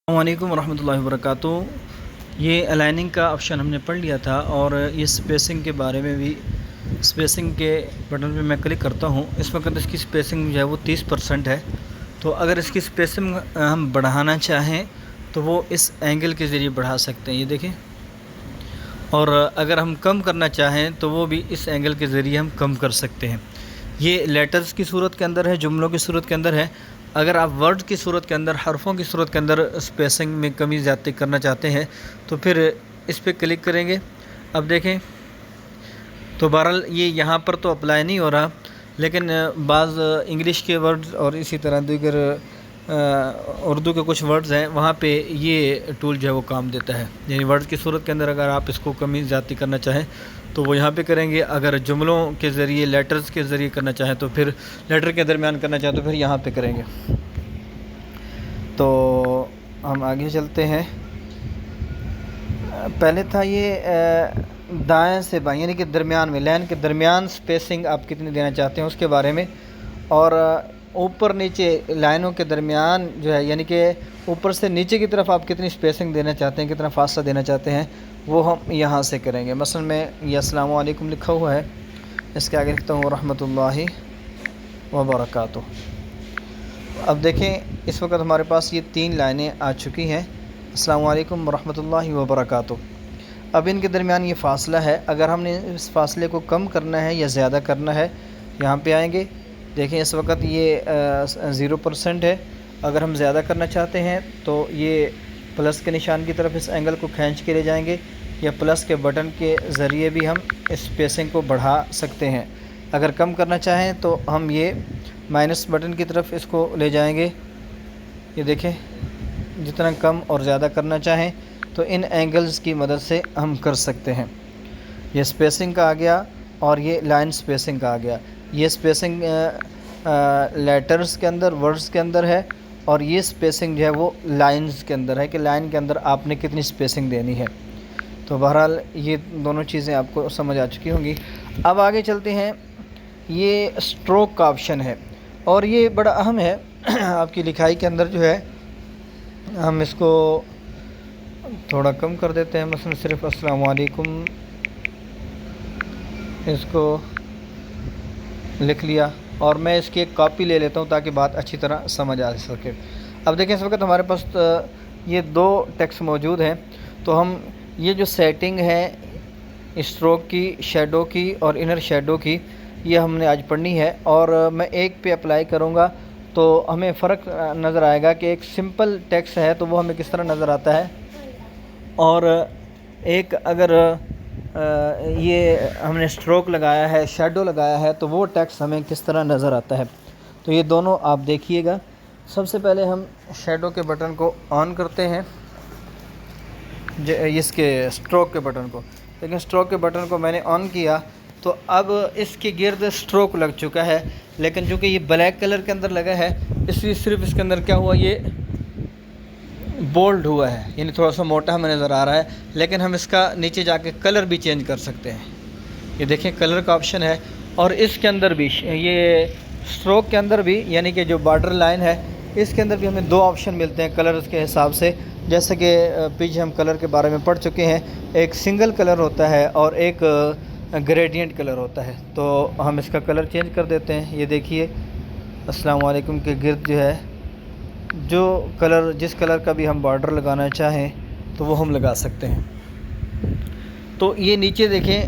السلام علیکم ورحمۃ اللہ وبرکاتہ۔ یہ الائننگ کا آپشن ہم نے پڑھ لیا تھا، اور یہ سپیسنگ کے بارے میں بھی سپیسنگ کے بٹن پہ میں کلک کرتا ہوں۔ اس وقت اس کی سپیسنگ جو ہے وہ 30% ہے۔ تو اگر اس کی سپیسنگ ہم بڑھانا چاہیں تو وہ اس اینگل کے ذریعے بڑھا سکتے ہیں، یہ دیکھیں۔ اور اگر ہم کم کرنا چاہیں تو وہ بھی اس اینگل کے ذریعے ہم کم کر سکتے ہیں۔ یہ لیٹرز کی صورت کے اندر ہے، جملوں کی صورت کے اندر ہے۔ اگر آپ ورڈ کی صورت کے اندر، حرفوں کی صورت کے اندر سپیسنگ میں کمی زیادتی کرنا چاہتے ہیں تو پھر اس پہ کلک کریں گے۔ اب دیکھیں تو بہرحال یہ یہاں پر تو اپلائی نہیں ہو رہا، لیکن بعض انگلش کے ورڈز اور اسی طرح دیگر اردو کے کچھ ورڈز ہیں، وہاں پہ یہ ٹول جو ہے وہ کام دیتا ہے۔ یعنی ورڈ کی صورت کے اندر اگر آپ اس کو کمی زیادتی کرنا چاہیں تو وہ یہاں پہ کریں گے، اگر جملوں کے ذریعے، لیٹرز کے ذریعے کرنا چاہیں تو پھر لیٹر کے درمیان کرنا چاہیں تو پھر یہاں پہ کریں گے۔ تو ہم آگے چلتے ہیں۔ پہلے تھا یہ دائیں سے بائیں، یعنی کہ درمیان میں، لائن کے درمیان سپیسنگ آپ کتنی دینا چاہتے ہیں اس کے بارے میں، اور اوپر نیچے لائنوں کے درمیان جو ہے، یعنی کہ اوپر سے نیچے کی طرف آپ کتنی سپیسنگ دینا چاہتے ہیں، کتنا فاصلہ دینا چاہتے ہیں، وہ ہم یہاں سے کریں گے۔ مثلا میں یہ السلام علیکم لکھا ہوا ہے، اس کے آگے لکھتا ہوں رحمۃ اللہ وبرکاتہ۔ اب دیکھیں اس وقت ہمارے پاس یہ 3 لائنیں آ چکی ہیں، السلام علیکم ورحمۃ اللہ وبرکاتہ۔ اب ان کے درمیان یہ فاصلہ ہے، اگر ہم نے اس فاصلے کو کم کرنا ہے یا زیادہ کرنا ہے، یہاں پہ آئیں گے۔ دیکھیں اس وقت یہ 0% ہے، اگر ہم زیادہ کرنا چاہتے ہیں تو یہ پلس کے نشان کی طرف اس اینگل کو کھینچ کے لے جائیں گے، یا پلس کے بٹن کے ذریعے بھی ہم اس سپیسنگ کو بڑھا سکتے ہیں۔ اگر کم کرنا چاہیں تو ہم یہ مائنس بٹن کی طرف اس کو لے جائیں گے، یہ دیکھیں۔ جتنا کم اور زیادہ کرنا چاہیں تو ان اینگلز کی مدد سے ہم کر سکتے ہیں۔ یہ سپیسنگ کا آ گیا، اور یہ لائن سپیسنگ کا آ گیا۔ یہ سپیسنگ لیٹرز کے اندر، ورڈز کے اندر ہے، اور یہ سپیسنگ جو ہے وہ لائنز کے اندر ہے کہ لائن کے اندر آپ نے کتنی سپیسنگ دینی ہے۔ تو بہرحال یہ دونوں چیزیں آپ کو سمجھ آ چکی ہوں گی۔ اب آگے چلتے ہیں۔ یہ اسٹروک کا آپشن ہے، اور یہ بڑا اہم ہے آپ کی لکھائی کے اندر جو ہے۔ ہم اس کو تھوڑا کم کر دیتے ہیں، مثلا صرف السلام علیکم اس کو لکھ لیا، اور میں اس کی ایک کاپی لے لیتا ہوں تاکہ بات اچھی طرح سمجھ آ سکے۔ اب دیکھیں اس وقت ہمارے پاس یہ 2 ٹیکسٹ موجود ہیں، تو ہم یہ جو سیٹنگ ہے اسٹروک کی، شیڈو کی اور انر شیڈو کی، یہ ہم نے آج پڑھنی ہے، اور میں ایک پہ اپلائی کروں گا تو ہمیں فرق نظر آئے گا کہ ایک سمپل ٹیکسٹ ہے تو وہ ہمیں کس طرح نظر آتا ہے، اور ایک اگر یہ ہم نے اسٹروک لگایا ہے، شیڈو لگایا ہے، تو وہ ٹیکسٹ ہمیں کس طرح نظر آتا ہے۔ تو یہ دونوں آپ دیکھیے گا۔ سب سے پہلے ہم شیڈو کے بٹن کو آن کرتے ہیں، اس کے اسٹروک کے بٹن کو، لیکن اسٹروک کے بٹن کو میں نے آن کیا تو اب اس کے گرد اسٹروک لگ چکا ہے، لیکن چونکہ یہ بلیک کلر کے اندر لگا ہے اس لیے صرف اس کے اندر کیا ہوا، یہ بولڈ ہوا ہے، یعنی تھوڑا سا موٹا ہمیں نظر آ رہا ہے، لیکن ہم اس کا نیچے جا کے کلر بھی چینج کر سکتے ہیں۔ یہ دیکھیں کلر کا آپشن ہے، اور اس کے اندر بھی، یہ اسٹروک کے اندر بھی، یعنی کہ جو بارڈر لائن ہے اس کے اندر بھی ہمیں 2 آپشن ملتے ہیں کلرز کے حساب سے، جیسے کہ پیچھے ہم کلر کے بارے میں پڑھ چکے ہیں۔ ایک سنگل کلر ہوتا ہے اور ایک گریڈینٹ کلر ہوتا ہے، تو ہم اس کا کلر چینج کر دیتے ہیں۔ یہ دیکھیے السلام علیکم کے گرد جو ہے، جو کلر، جس کلر کا بھی ہم بارڈر لگانا چاہیں تو وہ ہم لگا سکتے ہیں۔ تو یہ نیچے دیکھیں،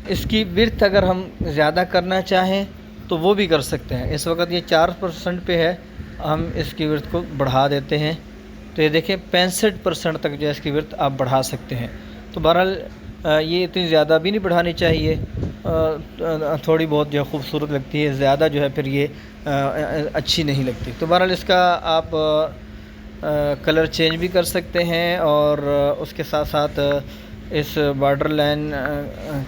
اس کی وڈتھ اگر ہم زیادہ کرنا چاہیں تو وہ بھی کر سکتے ہیں۔ اس وقت یہ 4% پہ ہے، ہم اس کی وڈتھ کو بڑھا دیتے ہیں تو یہ دیکھیں 65% تک جو ہے اس کی وڈتھ آپ بڑھا سکتے ہیں۔ تو بہرحال یہ اتنی زیادہ بھی نہیں بڑھانی چاہیے، تھوڑی بہت جو ہے خوبصورت لگتی ہے، زیادہ جو ہے پھر یہ اچھی نہیں لگتی۔ تو بہرحال اس کا آپ کلر چینج بھی کر سکتے ہیں، اور اس کے ساتھ ساتھ اس بارڈر لائن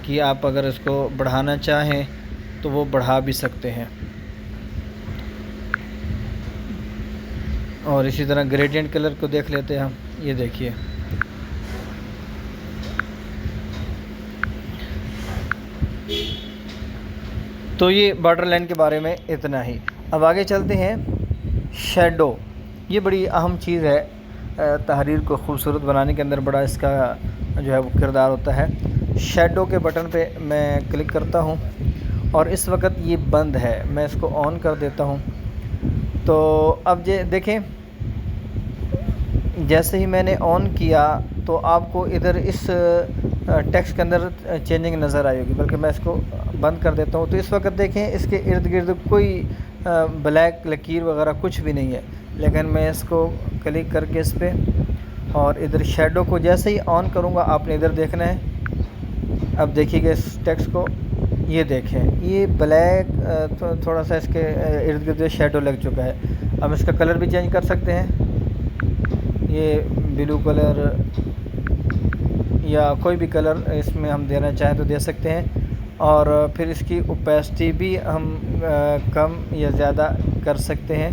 کی آپ اگر اس کو بڑھانا چاہیں تو وہ بڑھا بھی سکتے ہیں، اور اسی طرح گریڈینٹ کلر کو دیکھ لیتے ہیں ہم۔ یہ دیکھیے تو یہ بارڈر لائن کے بارے میں اتنا ہی۔ اب آگے چلتے ہیں۔ شیڈو، یہ بڑی اہم چیز ہے تحریر کو خوبصورت بنانے کے اندر بڑا اس کا جو ہے وہ کردار ہوتا ہے۔ شیڈو کے بٹن پہ میں کلک کرتا ہوں اور اس وقت یہ بند ہے، میں اس کو آن کر دیتا ہوں۔ تو اب یہ دیکھیں، جیسے ہی میں نے آن کیا تو آپ کو ادھر اس ٹیکسٹ کے اندر چینجنگ نظر آئے گی، بلکہ میں اس کو بند کر دیتا ہوں۔ تو اس وقت دیکھیں اس کے ارد گرد کوئی بلیک لکیر وغیرہ کچھ بھی نہیں ہے، لیکن میں اس کو کلک کر کے اس پہ اور ادھر شیڈو کو جیسے ہی آن کروں گا آپ نے ادھر دیکھنا ہے۔ اب دیکھیے گا اس ٹیکسٹ کو، یہ دیکھیں یہ بلیک تھوڑا سا اس کے ارد گرد شیڈو لگ چکا ہے۔ اب اس کا کلر بھی چینج کر سکتے ہیں، یہ بلو کلر یا کوئی بھی کلر اس میں ہم دینا چاہیں تو دے سکتے ہیں، اور پھر اس کی اوپیسٹی بھی ہم کم یا زیادہ کر سکتے ہیں۔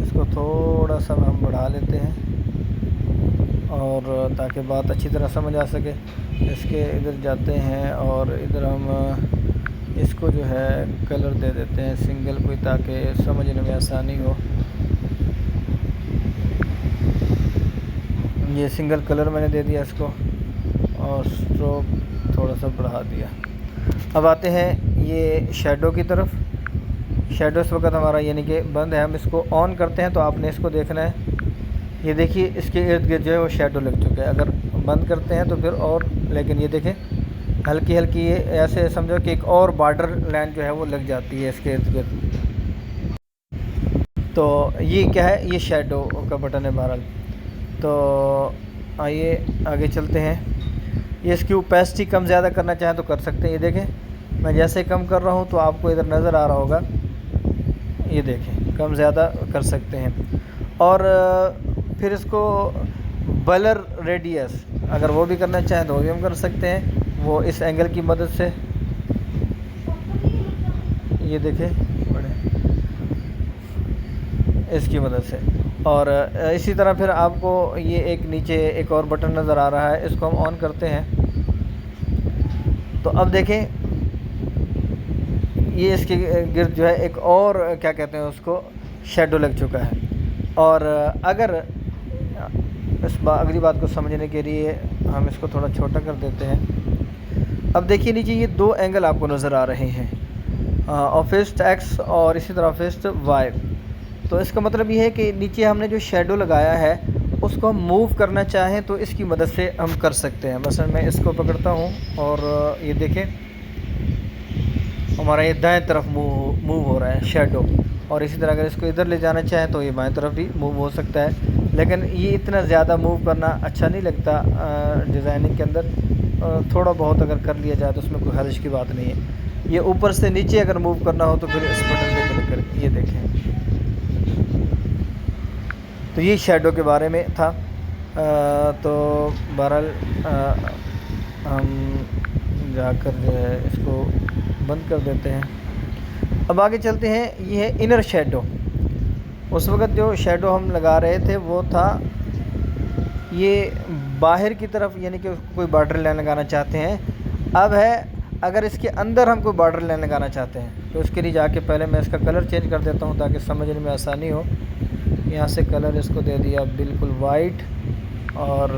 اس کو تھوڑا سا ہم بڑھا لیتے ہیں اور تاکہ بات اچھی طرح سمجھ آ سکے۔ اس کے ادھر جاتے ہیں اور ادھر ہم اس کو جو ہے کلر دے دیتے ہیں سنگل کوئی، تاکہ سمجھنے میں آسانی ہو۔ یہ سنگل کلر میں نے دے دیا اس کو اور اسٹروک تھوڑا سا بڑھا دیا۔ اب آتے ہیں یہ شیڈو کی طرف۔ شیڈو اس وقت ہمارا یعنی کہ بند ہے، ہم اس کو آن کرتے ہیں تو آپ نے اس کو دیکھنا ہے۔ یہ دیکھیے اس کے ارد گرد جو ہے وہ شیڈو لگ چکا ہے، اگر بند کرتے ہیں تو پھر اور، لیکن یہ دیکھیں ہلکی ہلکی یہ ایسے سمجھو کہ ایک اور بارڈر لائن جو ہے وہ لگ جاتی ہے اس کے ارد گرد۔ تو یہ کیا ہے، یہ شیڈو کا بٹن ہے بہرحال۔ تو آئیے آگے چلتے ہیں۔ یہ اس کی اوپیسٹی کم زیادہ کرنا چاہیں تو کر سکتے ہیں۔ یہ دیکھیں میں جیسے کم کر رہا ہوں تو آپ کو ادھر نظر آ رہا ہوگا، یہ دیکھیں کم زیادہ کر سکتے ہیں۔ اور پھر اس کو بلر ریڈیس اگر وہ بھی کرنا چاہیں تو وہ بھی ہم کر سکتے ہیں، وہ اس اینگل کی مدد سے۔ یہ دیکھیں بڑے اس کی مدد سے، اور اسی طرح پھر آپ کو یہ ایک نیچے ایک اور بٹن نظر آ رہا ہے، اس کو ہم آن کرتے ہیں تو اب دیکھیں یہ اس کے گرد جو ہے ایک اور کیا کہتے ہیں اس کو شیڈو لگ چکا ہے۔ اور اگر اگلی بات کو سمجھنے کے لیے ہم اس کو تھوڑا چھوٹا کر دیتے ہیں۔ اب دیکھیے نیچے یہ دو اینگل آپ کو نظر آ رہے ہیں، آفسٹ ایکس اور اسی طرح آفسٹ وائی۔ تو اس کا مطلب یہ ہے کہ نیچے ہم نے جو شیڈو لگایا ہے اس کو ہم موو کرنا چاہیں تو اس کی مدد سے ہم کر سکتے ہیں۔ مثلا میں اس کو پکڑتا ہوں اور یہ دیکھیں ہمارا یہ دائیں طرف موو ہو رہا ہے شیڈو، اور اسی طرح اگر اس کو ادھر لے جانا چاہیں تو یہ بائیں طرف بھی موو ہو سکتا ہے، لیکن یہ اتنا زیادہ موو کرنا اچھا نہیں لگتا ڈیزائننگ کے اندر۔ تھوڑا بہت اگر کر لیا جائے تو اس میں کوئی حرج کی بات نہیں ہے۔ یہ اوپر سے نیچے اگر موو کرنا ہو تو پھر اس بٹن پہ کلک کریں، یہ دیکھیں۔ تو یہ شیڈو کے بارے میں تھا۔ تو بہرحال ہم جا کر جو ہے اس کو بند کر دیتے ہیں۔ اب آگے چلتے ہیں، یہ ہے انر شیڈو۔ اس وقت جو شیڈو ہم لگا رہے تھے وہ تھا یہ باہر کی طرف، یعنی کہ کوئی بارڈر لائن لگانا چاہتے ہیں۔ اب ہے اگر اس کے اندر ہم کوئی بارڈر لائن لگانا چاہتے ہیں تو اس کے لیے جا کے پہلے میں اس کا کلر چینج کر دیتا ہوں تاکہ سمجھنے میں آسانی ہو۔ یہاں سے کلر اس کو دے دیا بالکل وائٹ، اور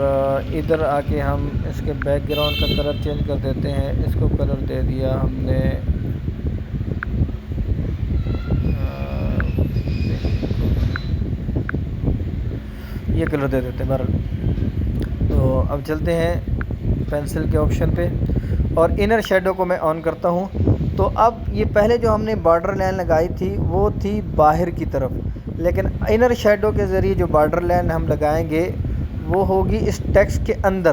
ادھر آ کے ہم اس کے بیک گراؤنڈ کا کلر چینج کر دیتے ہیں۔ اس کو کلر دے دیا ہم نے یہ کلر دے دیتے ہیں بہرحال۔ تو اب چلتے ہیں پینسل کے آپشن پہ اور انر شیڈو کو میں آن کرتا ہوں۔ تو اب یہ پہلے جو ہم نے بارڈر لائن لگائی تھی وہ تھی باہر کی طرف، لیکن انر شیڈو کے ذریعے جو بارڈر لائن ہم لگائیں گے وہ ہوگی اس ٹیکسٹ کے اندر۔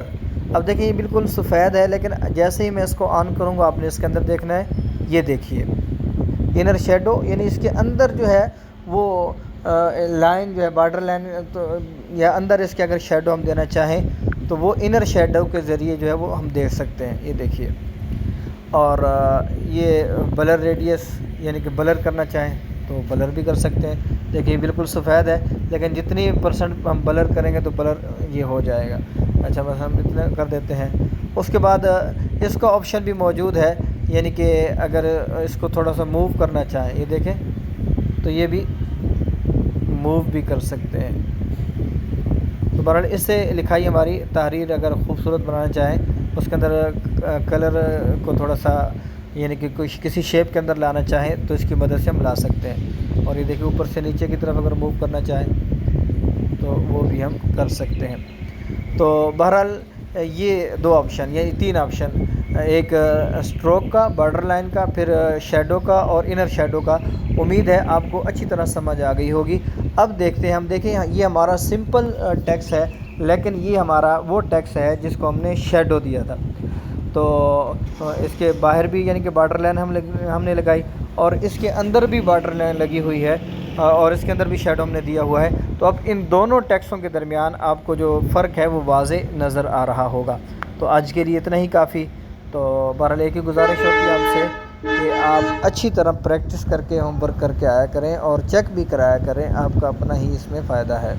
اب دیکھیں یہ بالکل سفید ہے، لیکن جیسے ہی میں اس کو آن کروں گا آپ نے اس کے اندر دیکھنا ہے، یہ دیکھیے انر شیڈو، یعنی اس کے اندر جو ہے وہ لائن جو ہے بارڈر لائن، تو یا اندر اس کے اگر شیڈو ہم دینا چاہیں تو وہ انر شیڈو کے ذریعے جو ہے وہ ہم دیکھ سکتے ہیں، یہ دیکھیے۔ اور یہ بلر ریڈیس، یعنی کہ بلر کرنا چاہیں تو بلر بھی کر سکتے ہیں۔ دیکھیے بالکل سفید ہے، لیکن جتنی پرسنٹ ہم بلر کریں گے تو بلر یہ ہو جائے گا۔ اچھا بس ہم اتنا کر دیتے ہیں۔ اس کے بعد اس کا آپشن بھی موجود ہے، یعنی کہ اگر اس کو تھوڑا سا موو کرنا چاہیں، یہ دیکھیں تو یہ بھی موو بھی کر سکتے ہیں۔ تو بہرحال اس سے لکھائی ہماری تحریر اگر خوبصورت بنانا چاہیں، اس کے اندر کلر کو تھوڑا سا یعنی کہ کسی شیپ کے اندر لانا چاہیں تو اس کی مدد سے ہم لا سکتے ہیں۔ اور یہ دیکھیں اوپر سے نیچے کی طرف اگر موو کرنا چاہیں تو وہ بھی ہم کر سکتے ہیں۔ تو بہرحال یہ دو آپشن، یعنی تین آپشن، ایک اسٹروک کا، بارڈر لائن کا، پھر شیڈو کا اور انر شیڈو کا۔ امید ہے آپ کو اچھی طرح سمجھ آ گئی ہوگی۔ اب دیکھتے ہیں، ہم دیکھیں یہ ہمارا سمپل ٹیکسٹ ہے، لیکن یہ ہمارا وہ ٹیکسٹ ہے جس کو ہم نے شیڈو دیا تھا۔ تو اس کے باہر بھی یعنی کہ بارڈر لائن ہم نے لگائی، اور اس کے اندر بھی بارڈر لائن لگی ہوئی ہے، اور اس کے اندر بھی شیڈو ہم نے دیا ہوا ہے۔ تو اب ان دونوں ٹیکسٹوں کے درمیان آپ کو جو فرق ہے وہ واضح نظر آ رہا ہوگا۔ تو آج کے لیے اتنا ہی کافی۔ تو بہرحال ایک ہی گزارش ہوتی ہے آپ سے کہ آپ اچھی طرح پریکٹس کر کے، ہوم ورک کر کے آیا کریں اور چیک بھی کرایا کریں، آپ کا اپنا ہی اس میں فائدہ ہے۔